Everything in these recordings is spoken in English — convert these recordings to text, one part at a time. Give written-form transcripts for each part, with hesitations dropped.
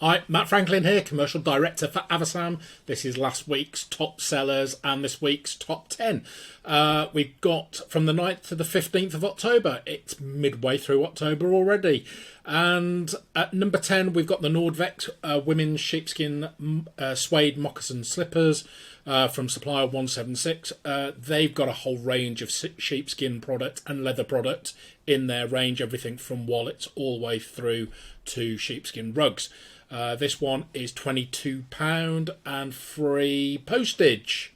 Hi, Matt Franklin here, Commercial Director for Avasam. This is last week's top sellers and this week's top 10. We've got from the 9th to the 15th of October. It's midway through October already. And at number 10, we've got the Nordvex women's sheepskin suede moccasin slippers from supplier 176. They've got a whole range of sheepskin product and leather product in their range, everything from wallets all the way through to sheepskin rugs. This one is £22 and free postage.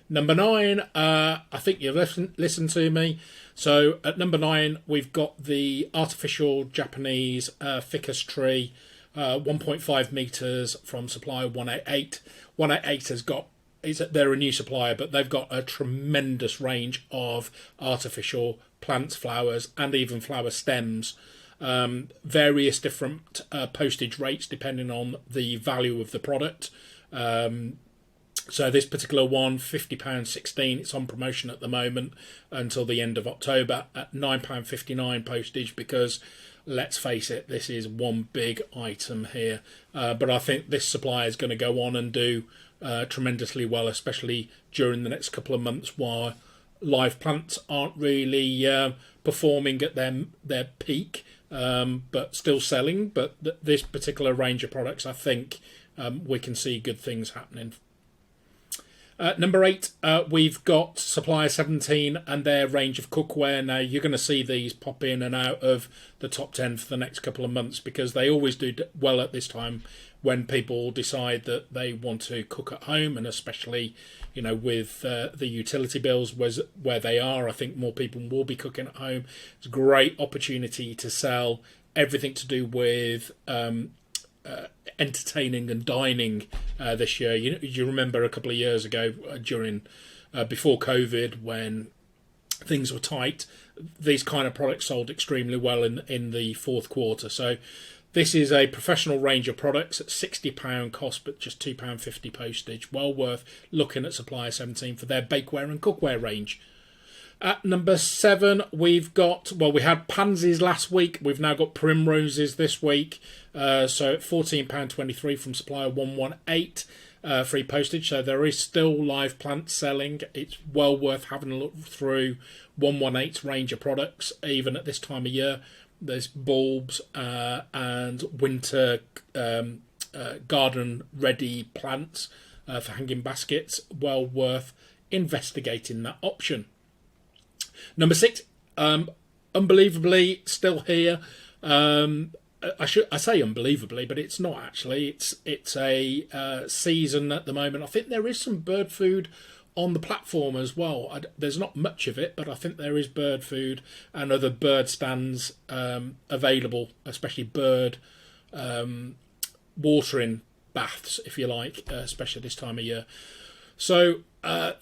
Number 9, I think you've listened to me. So at number 9, we've got the artificial Japanese ficus tree, 1.5 metres from supplier 188. 188 has got, they're a new supplier, but they've got a tremendous range of artificial plants, flowers, and even flower stems. Various different postage rates depending on the value of the product. So this particular one, £50.16. It's on promotion at the moment until the end of October at £9.59 postage because, let's face it, this is one big item here. But I think this supplier is going to go on and do tremendously well, especially during the next couple of months while live plants aren't really performing at their peak. But still selling. But this particular range of products, I think we can see good things happening. Number 8, we've got Supplier 17 and their range of cookware. Now, you're going to see these pop in and out of the top 10 for the next couple of months because they always do well at this time when people decide that they want to cook at home, and especially, you know, with the utility bills where they are, I think more people will be cooking at home. It's a great opportunity to sell everything to do with entertaining and dining this year. You remember a couple of years ago before COVID when things were tight, these kind of products sold extremely well in the fourth quarter. So this is a professional range of products at £60 cost, but just £2.50 postage. Well worth looking at Supplier 17 for their bakeware and cookware range. At number 7, we've got, well, we had pansies last week. We've now got primroses this week. So at £14.23 from supplier 118, free postage. So there is still live plants selling. It's well worth having a look through 118's range of products, even at this time of year. There's bulbs and winter garden-ready plants for hanging baskets. Well worth investigating that option. Number 6, unbelievably still here. I say unbelievably, but it's not actually. It's a season at the moment. I think there is some bird food on the platform as well. There's not much of it, but I think there is bird food and other bird stands available, especially bird watering baths, if you like, especially this time of year. So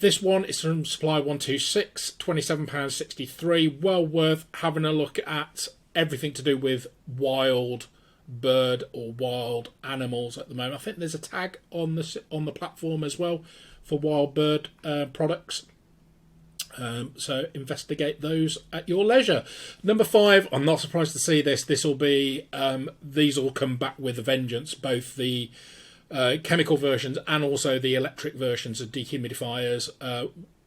this one is from Supply 126, £27.63. Well worth having a look at everything to do with wild bird or wild animals at the moment. I think there's a tag on the platform as well for wild bird products. So investigate those at your leisure. Number 5, I'm not surprised to see this. This will be these will come back with a vengeance, both the chemical versions and also the electric versions of dehumidifiers.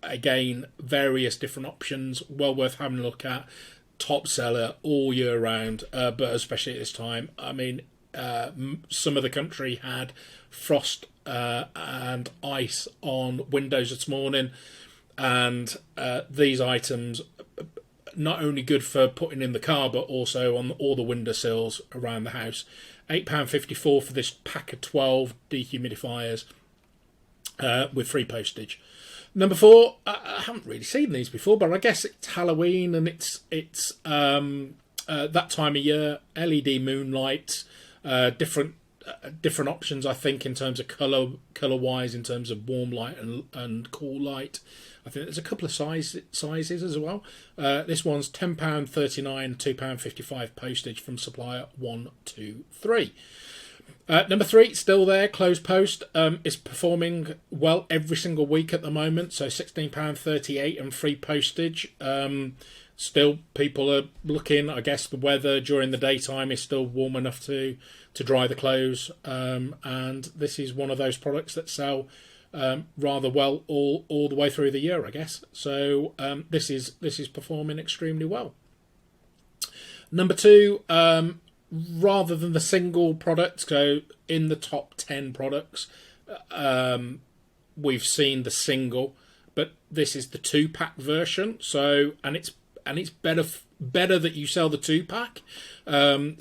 Again, various different options. Well worth having a look at. Top seller all year round, but especially at this time. I mean, some of the country had frost and ice on windows this morning, and these items not only good for putting in the car but also on all the windowsills around the house. £8.54 for this pack of 12 dehumidifiers with free postage. Number 4, I haven't really seen these before, but I guess it's Halloween and it's that time of year. LED moonlights, different options, I think, in terms of colour wise, in terms of warm light and cool light. I think there's a couple of sizes as well. This one's £10.39, £2.55 postage from supplier 123. Number 3, still there, closed post, is performing well every single week at the moment, so £16.38 and free postage. still people are looking. I guess the weather during the daytime is still warm enough to dry the clothes, and this is one of those products that sell rather well all the way through the year, I guess. So this is performing extremely well. Number two, rather than the single product, so in the top 10 products, we've seen the single, but this is the 2-pack version. So and it's better that you sell the 2-pack.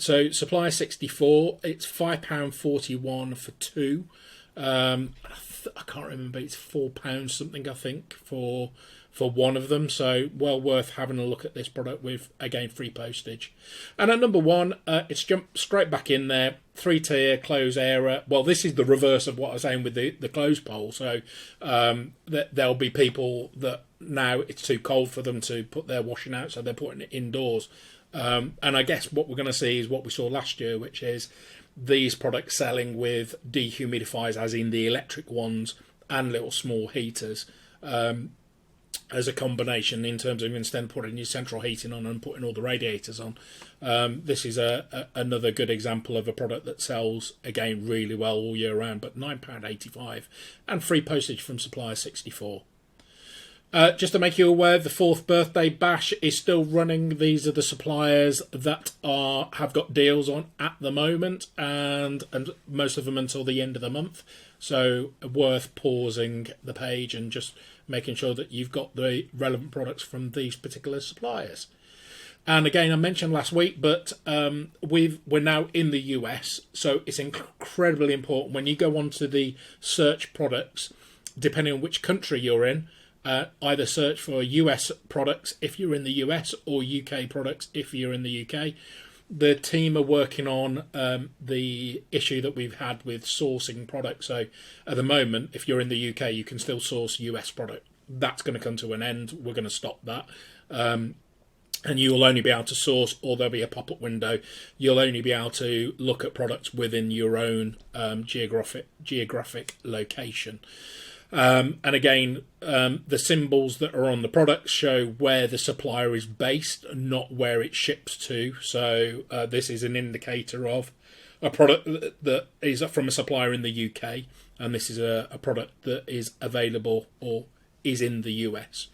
So Supplier 64, it's £5.41 for two. I can't remember, it's £4 something, I think, for one of them. So well worth having a look at this product with, again, free postage. And at number one, it's jumped straight back in there. 3-tier clothes era. Well, this is the reverse of what I was saying with the clothes poll. So there'll be people that now it's too cold for them to put their washing out, so they're putting it indoors. And I guess what we're going to see is what we saw last year, which is these products selling with dehumidifiers, as in the electric ones, and little small heaters, as a combination in terms of instead of putting your central heating on and putting all the radiators on. This is another good example of a product that sells, again, really well all year round, but £9.85 and free postage from Supplier 64. Just to make you aware, the 4th birthday bash is still running. These are the suppliers that have got deals on at the moment, and most of them until the end of the month. So worth pausing the page and just making sure that you've got the relevant products from these particular suppliers. And again, I mentioned last week, but we're now in the US, so it's incredibly important when you go onto the search products, depending on which country you're in. Either search for US products if you're in the US or UK products if you're in the UK. The team are working on the issue that we've had with sourcing products. So at the moment, if you're in the UK, you can still source US product. That's going to come to an end. We're going to stop that. And you will only be able to source, or there'll be a pop-up window. You'll only be able to look at products within your own geographic location. And again, the symbols that are on the products show where the supplier is based, not where it ships to. So this is an indicator of a product that is from a supplier in the UK, and this is a product that is available or is in the US.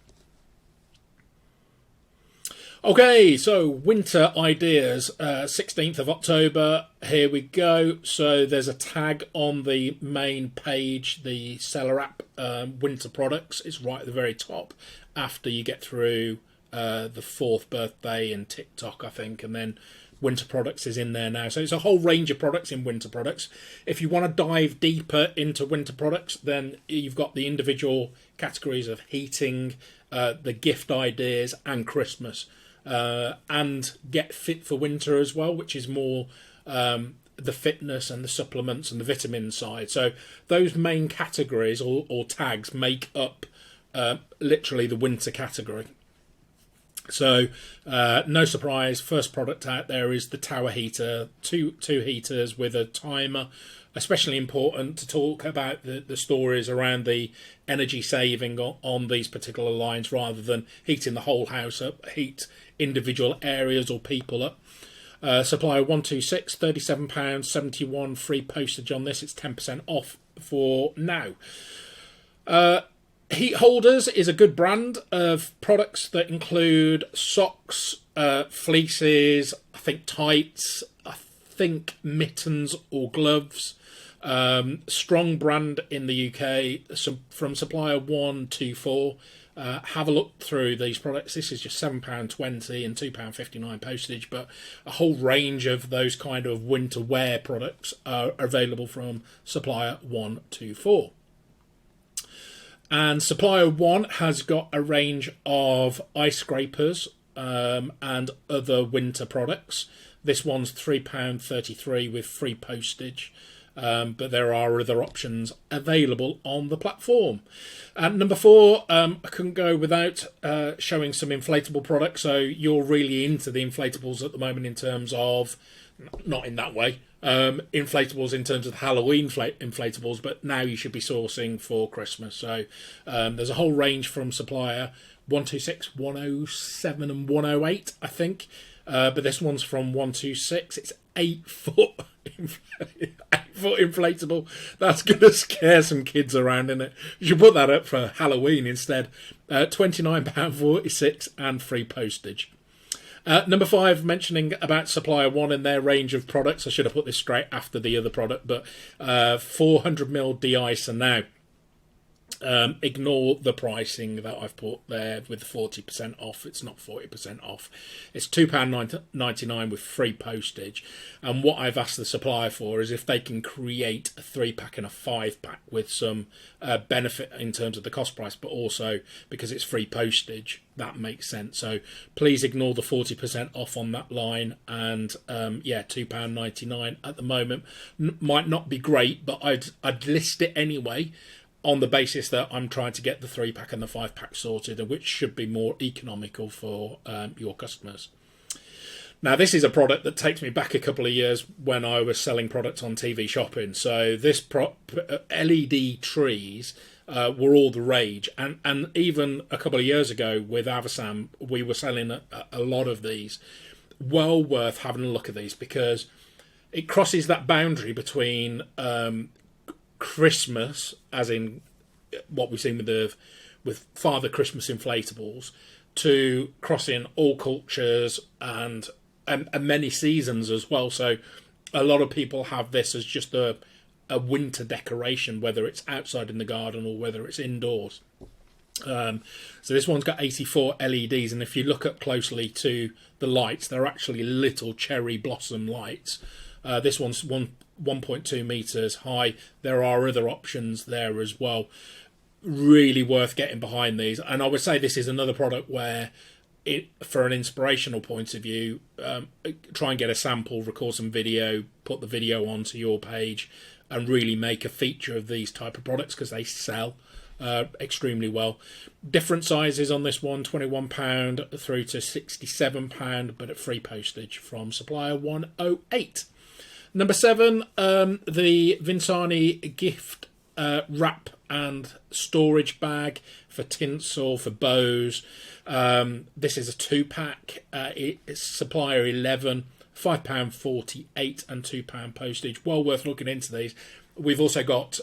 Okay, so winter ideas, 16th of October, here we go. So there's a tag on the main page, the seller app, winter products. It's right at the very top after you get through the 4th birthday and TikTok, I think, and then winter products is in there now. So it's a whole range of products in winter products. If you want to dive deeper into winter products, then you've got the individual categories of heating, the gift ideas, and Christmas. And get fit for winter as well, which is more the fitness and the supplements and the vitamin side. So those main categories or tags make up literally the winter category. So no surprise, first product out there is the tower heater, two heaters with a timer. Especially important to talk about the stories around the energy saving on these particular lines, rather than heating the whole house up, heat individual areas or people up. Supplier 126, £37.71, free postage on this. It's 10% off for now. Heat Holders is a good brand of products that include socks, fleeces, I think tights, I think mittens or gloves. Strong brand in the UK, from Supplier 124. Have a look through these products. This is just £7.20 and £2.59 postage, but a whole range of those kind of winter wear products are available from Supplier 124. And Supplier 1 has got a range of ice scrapers and other winter products. This one's £3.33 with free postage. But there are other options available on the platform. And number 4, I couldn't go without showing some inflatable products. So you're really into the inflatables at the moment in terms of, not in that way, inflatables in terms of Halloween inflatables, but now you should be sourcing for Christmas. So there's a whole range from Supplier 126, 107 and 108, I think. But this one's from 126. It's 8 foot 8-foot inflatable. That's going to scare some kids around, isn't it? You should put that up for Halloween instead. £29.46 and free postage. Number 5, mentioning about Supplier One and their range of products. I should have put this straight after the other product, but 400ml de-icer now. Ignore the pricing that I've put there with 40% off. It's not 40% off. It's £2.99 with free postage. And what I've asked the supplier for is if they can create a 3-pack and a 5-pack with some benefit in terms of the cost price, but also because it's free postage, that makes sense. So please ignore the 40% off on that line. And £2.99 at the moment might not be great, but I'd list it anyway, on the basis that I'm trying to get the 3-pack and the 5-pack sorted, which should be more economical for your customers. Now, this is a product that takes me back a couple of years when I was selling products on TV shopping. So this LED trees were all the rage. And even a couple of years ago with Avasam, we were selling a lot of these. Well worth having a look at these, because it crosses that boundary between Christmas, as in what we've seen with Father Christmas inflatables, to crossing all cultures and many seasons as well. So a lot of people have this as just a winter decoration, whether it's outside in the garden or whether it's indoors. So this one's got 84 LEDs, and if you look up closely to the lights, they're actually little cherry blossom lights. This one's 1.2 meters high. There are other options there as well. Really worth getting behind these. And I would say this is another product where, for an inspirational point of view, try and get a sample, record some video, put the video onto your page, and really make a feature of these type of products, because they sell extremely well. Different sizes on this one, £21 through to £67, but at free postage from supplier 108. Number 7, the Vinsani gift wrap and storage bag for tinsel, for bows. This is a 2-pack. It's supplier 11, £5.48 and £2 postage. Well worth looking into these. We've also got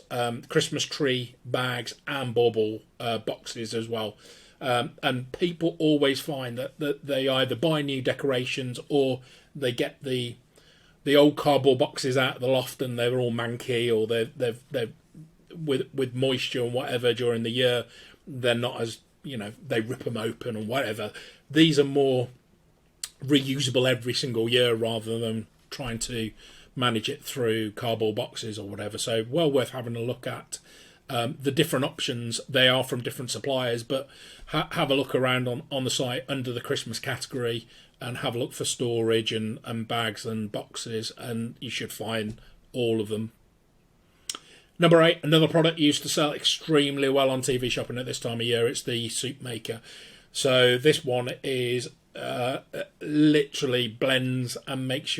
Christmas tree bags and bauble boxes as well. And people always find that they either buy new decorations or they get the old cardboard boxes out of the loft and they're all manky, or they're with moisture and whatever during the year, they're not as, they rip them open or whatever. These are more reusable every single year rather than trying to manage it through cardboard boxes or whatever. So well worth having a look at the different options. They are from different suppliers, but have a look around on the site under the Christmas category and have a look for storage and bags and boxes, and you should find all of them. Number 8, another product used to sell extremely well on TV shopping at this time of year. It's the soup maker. So this one is literally blends and makes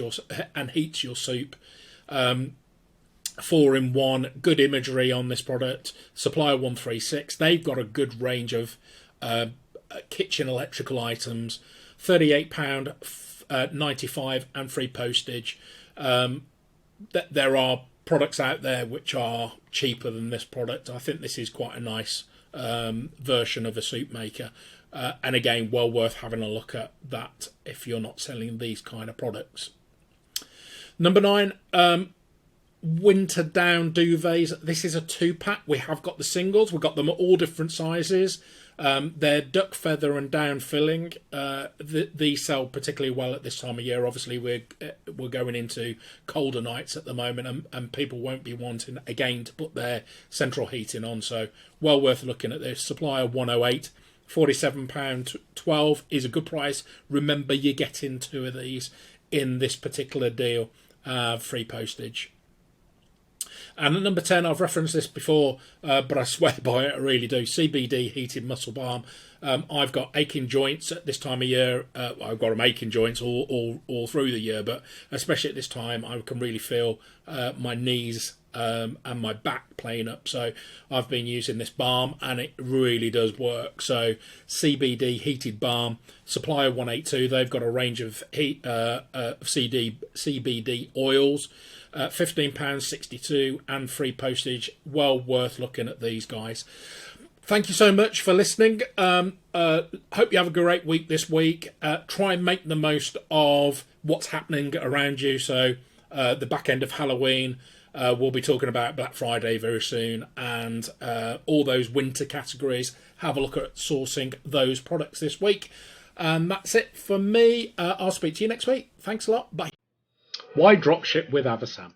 and heats your soup. 4-in-1, good imagery on this product. Supplier 136. They've got a good range of kitchen electrical items. £38.95 and free postage. There are products out there which are cheaper than this product. I think this is quite a nice version of a soup maker. And again, well worth having a look at that if you're not selling these kind of products. Number 9, winter down duvets. This is a 2-pack. We have got the singles. We've got them at all different sizes. They're duck feather and down filling. These sell particularly well at this time of year. Obviously, we're going into colder nights at the moment, and people won't be wanting again to put their central heating on. So well worth looking at this. Supplier 108, £47.12 is a good price. Remember, you're getting 2 of these in this particular deal. Free postage. And at number 10, I've referenced this before, but I swear by it, I really do. CBD heated muscle balm. I've got aching joints at this time of year. I've got them aching joints all through the year, but especially at this time, I can really feel my knees and my back playing up. So I've been using this balm and it really does work. So CBD heated balm, supplier 182. They've got a range of CBD oils, £15.62 and free postage. Well worth looking at these guys. Thank you so much for listening. Hope you have a great week this week. Try and make the most of what's happening around you. So the back end of Halloween, we'll be talking about Black Friday very soon, and all those winter categories. Have a look at sourcing those products this week. That's it for me. I'll speak to you next week. Thanks a lot. Bye. Why dropship with Avasam?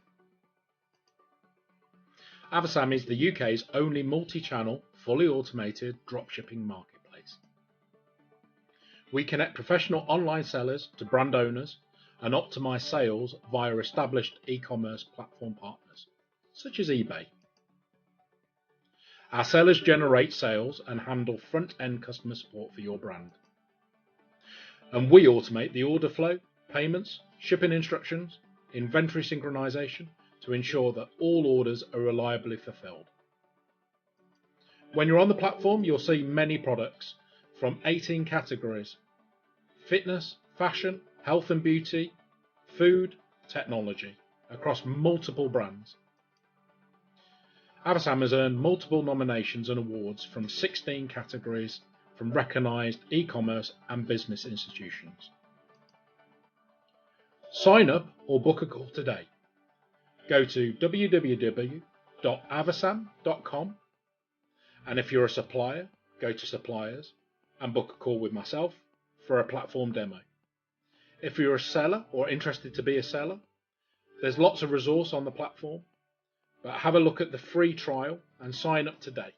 Avasam is the UK's only multi-channel, fully automated dropshipping marketplace. We connect professional online sellers to brand owners and optimize sales via established e-commerce platform partners, such as eBay. Our sellers generate sales and handle front-end customer support for your brand. And we automate the order flow, payments, shipping instructions, inventory synchronization to ensure that all orders are reliably fulfilled. When you're on the platform, you'll see many products from 18 categories: fitness, fashion, health and beauty, food, technology, across multiple brands. Avasam has earned multiple nominations and awards from 16 categories from recognised e-commerce and business institutions. Sign up or book a call today. Go to www.avasam.com, and if you're a supplier, go to suppliers and book a call with myself for a platform demo. If you're a seller or interested to be a seller, there's lots of resource on the platform, but have a look at the free trial and sign up today.